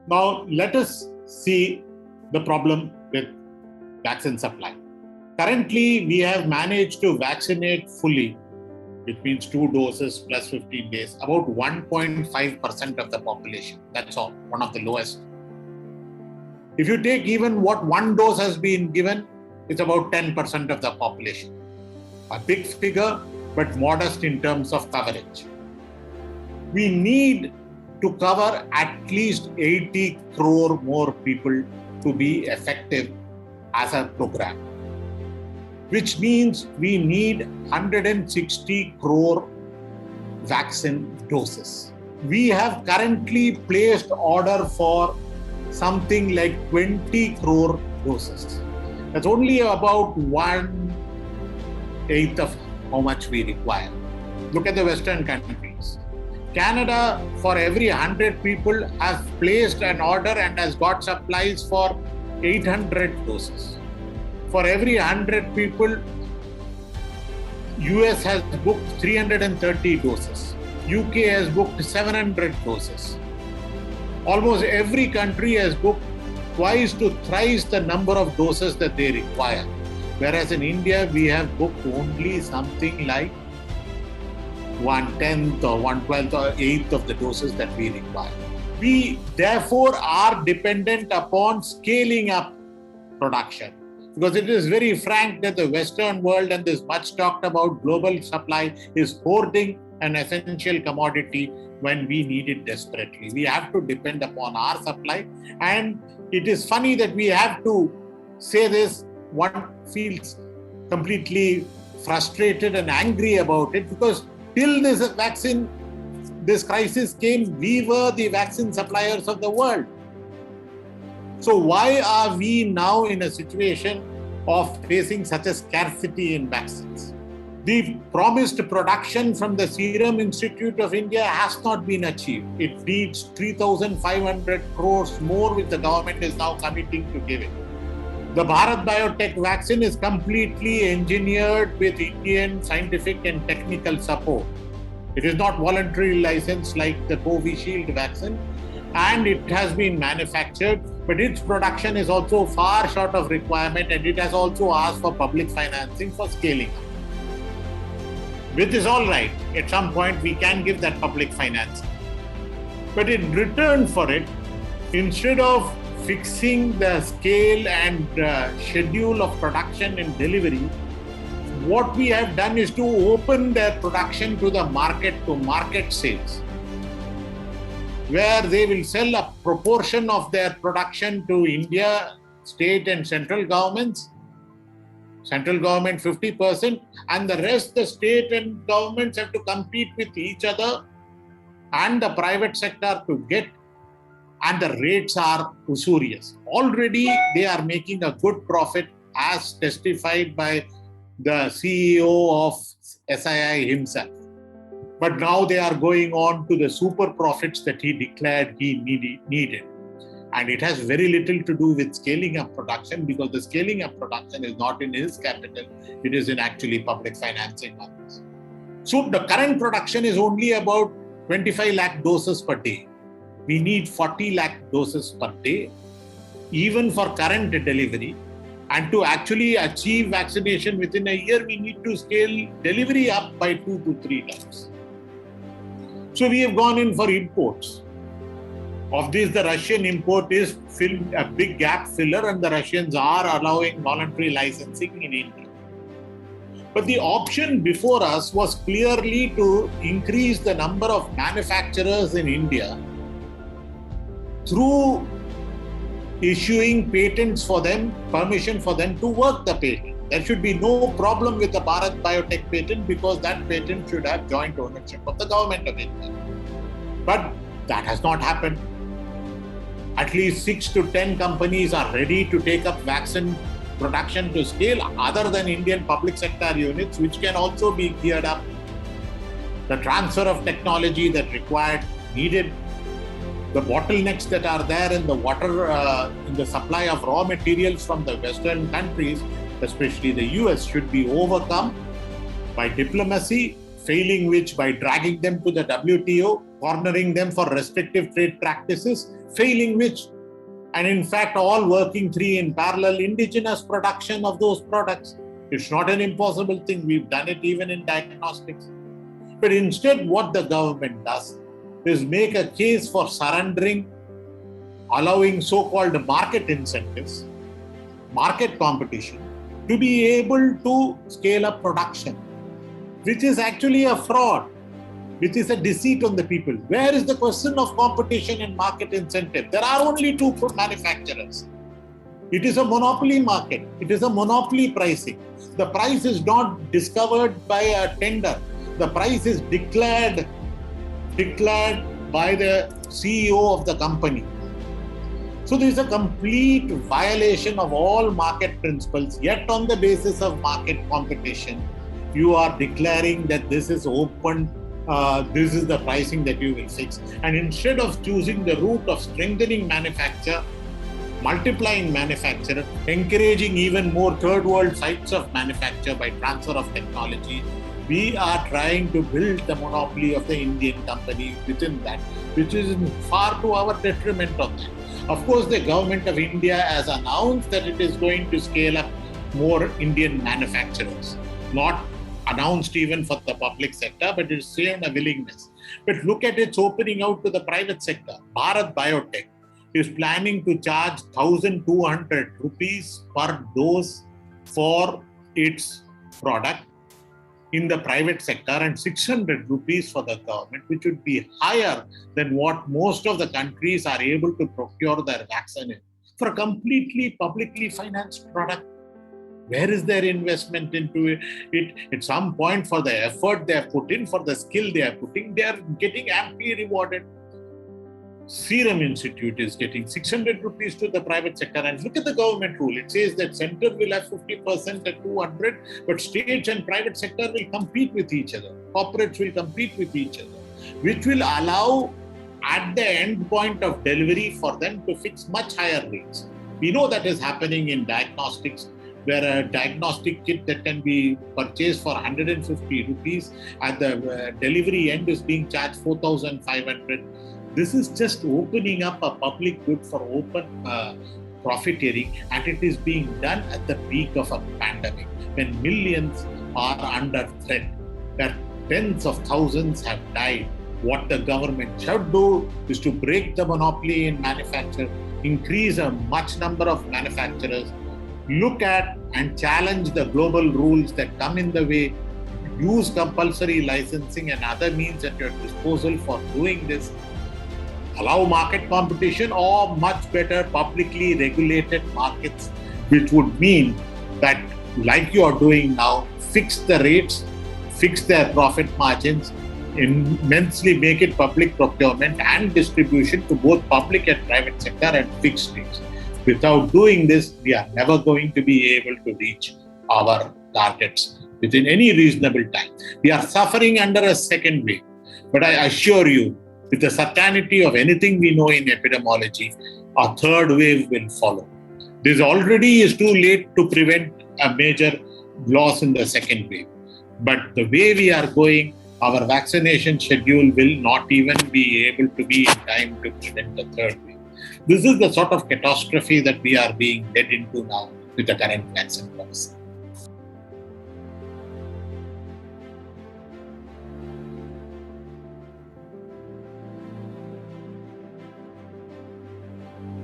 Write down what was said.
Now, let us see the problem with vaccine supply. Currently, we have managed to vaccinate fully, which means 2 doses plus 15 days, about 1.5% of the population. That's all, one of the lowest. If you take even what 1 dose has been given, it's about 10% of the population. A big figure, but modest in terms of coverage. We need to cover at least 80 crore more people to be effective as a program, which means we need 160 crore vaccine doses. We have currently placed order for something like 20 crore doses. That's only about 1/8 of how much we require. Look at the Western countries. Canada, for every 100 people, has placed an order and has got supplies for 800 doses. For every 100 people, US has booked 330 doses. UK has booked 700 doses. Almost every country has booked twice to thrice the number of doses that they require. Whereas in India, we have booked only something like 1/10 or 1/12 or 1/8 of the doses that we require. We therefore are dependent upon scaling up production, because it is very frank that the Western world and this much talked about global supply is hoarding an essential commodity when we need it desperately. We have to depend upon our supply, and it is funny that we have to say this. One feels completely frustrated and angry about it, because till this crisis came, we were the vaccine suppliers of the world. So why are we now in a situation of facing such a scarcity in vaccines? The promised production from the Serum Institute of India has not been achieved. It needs 3,500 crores more, which the government is now committing to give it. The Bharat Biotech vaccine is completely engineered with Indian scientific and technical support. It is not voluntarily licensed like the Covishield vaccine, and it has been manufactured, but its production is also far short of requirement, and it has also asked for public financing for scaling up. Which is all right. At some point, we can give that public financing. But in return for it, instead of fixing the scale and schedule of production and delivery, what we have done is to open their production to the market, to market sales, where they will sell a proportion of their production to India, state and central governments. Central government 50%, and the rest the state and governments have to compete with each other and the private sector to get, and the rates are usurious. Already they are making a good profit, as testified by the CEO of SII himself. But now they are going on to the super profits that he declared he needed. And it has very little to do with scaling up production, because the scaling up production is not in his capital, it is in actually public financing on this. So the current production is only about 25 lakh doses per day. We need 40 lakh doses per day, even for current delivery. And to actually achieve vaccination within a year, we need to scale delivery up by 2 to 3 times. So we have gone in for imports. Of this, the Russian import is a big gap filler, and the Russians are allowing voluntary licensing in India. But the option before us was clearly to increase the number of manufacturers in India through issuing patents for them, permission for them to work the patent. There should be no problem with the Bharat Biotech patent, because that patent should have joint ownership of the government of India. But that has not happened. At least 6 to 10 companies are ready to take up vaccine production to scale, other than Indian public sector units, which can also be geared up. The transfer of technology that needed, the bottlenecks that are there in the water, in the supply of raw materials from the Western countries, especially the US, should be overcome by diplomacy, failing which by dragging them to the WTO, cornering them for restrictive trade practices, failing which, and in fact, all working three in parallel, indigenous production of those products. It's not an impossible thing. We've done it even in diagnostics. But instead, what the government does is make a case for surrendering, allowing so-called market incentives, market competition, to be able to scale up production, which is actually a fraud, which is a deceit on the people. Where is the question of competition and market incentive? There are only two food manufacturers. It is a monopoly market. It is a monopoly pricing. The price is not discovered by a tender. The price is declared by the CEO of the company. So there is a complete violation of all market principles, yet on the basis of market competition, you are declaring that this is open, this is the pricing that you will fix. And instead of choosing the route of strengthening manufacture, multiplying manufacture, encouraging even more third world sites of manufacture by transfer of technology, we are trying to build the monopoly of the Indian company within that, which is far to our detriment of that. Of course, the government of India has announced that it is going to scale up more Indian manufacturers, not announced even for the public sector, but it's shown a willingness. But look at its opening out to the private sector. Bharat Biotech is planning to charge 1,200 rupees per dose for its product in the private sector and 600 rupees for the government, which would be higher than what most of the countries are able to procure their vaccine for a completely publicly financed product. Where is their investment into it? At some point, for the effort they have put in, for the skill they are putting, they are getting amply rewarded. Serum Institute is getting 600 rupees to the private sector. And look at the government rule. It says that center will have 50% at 200, but states and private sector will compete with each other. Corporates will compete with each other, which will allow at the end point of delivery for them to fix much higher rates. We know that is happening in diagnostics, where a diagnostic kit that can be purchased for 150 rupees at the delivery end is being charged 4,500. This is just opening up a public good for open profiteering, and it is being done at the peak of a pandemic when millions are under threat, that tens of thousands have died. What the government should do is to break the monopoly in manufacture, increase a much number of manufacturers, look at and challenge the global rules that come in the way, use compulsory licensing and other means at your disposal for doing this, allow market competition, or much better publicly regulated markets, which would mean that, like you are doing now, fix the rates, fix their profit margins, immensely make it public procurement and distribution to both public and private sector and fixed rates. Without doing this, we are never going to be able to reach our targets within any reasonable time. We are suffering under a second wave, but I assure you, with the certainty of anything we know in epidemiology, a third wave will follow. This already is too late to prevent a major loss in the second wave. But the way we are going, our vaccination schedule will not even be able to be in time to prevent the third wave. This is the sort of catastrophe that we are being led into now with the current vaccine policy.